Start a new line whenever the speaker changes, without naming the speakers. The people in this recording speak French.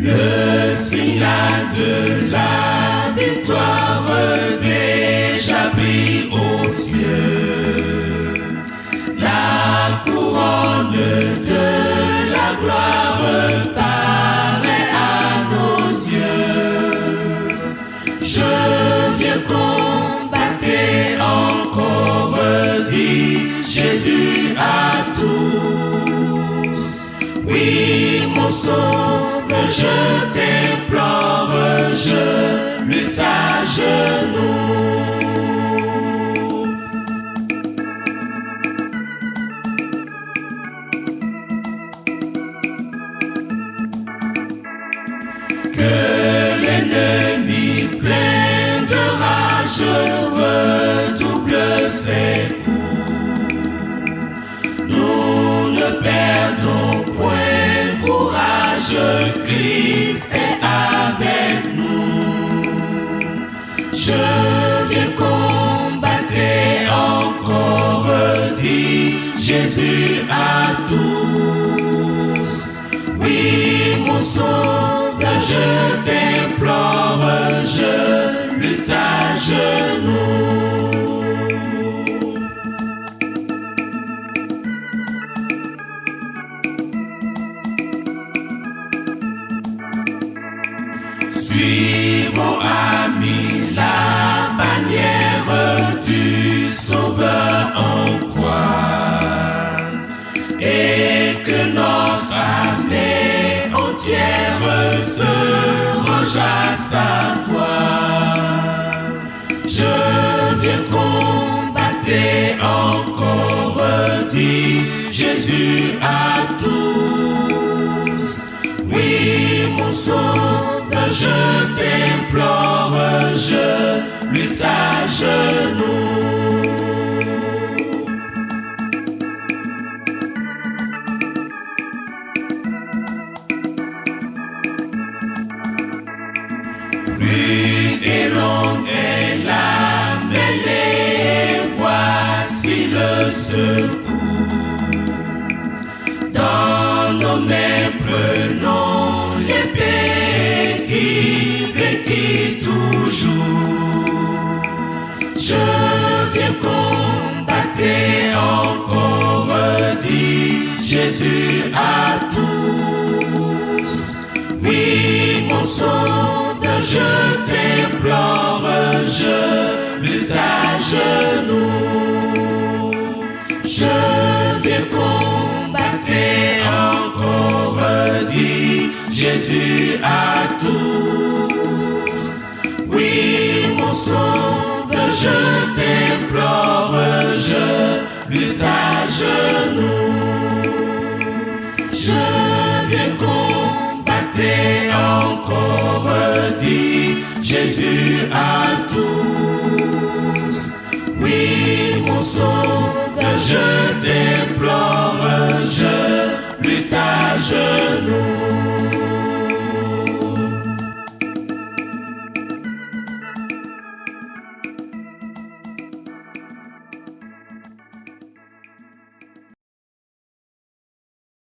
Le signal de la victoire déjà brille aux cieux. La couronne de la gloire paraît à nos yeux. Je viens combattre encore, dit Jésus à tous. Oui, mon sauveur, je t'implore, je lutte à genoux. Que l'ennemi plein de rage redouble ses coups. Nous ne perdons point courage, Christ est avec nous. Je viens combattre encore, dit Jésus à tous. Oui, mon sauveur, je t'implore, je lutte à genoux. Suivons, amis, la bannière du Sauveur en croix, et que notre armée entière se range à sa voix. Je viens combattre encore, dit Jésus à tous. Oui, mon sauveur, je t'implore, je lutte à genoux. Rude et longue est la mêlée, voici le secours. Dans nos mains prenons l'épée qui vécut toujours. Je viens combattre encore, dit Jésus à tous. Oui, mon sauveur, je t'implore, je lutte à genoux. Je viens combattre encore, dit Jésus à tous. Oui, mon sauveur, je t'implore, je lutte à genoux. Je viens combattre encore, dit Jésus à tous. Oui, mon sauveur, je t'implore, je lutte à genoux.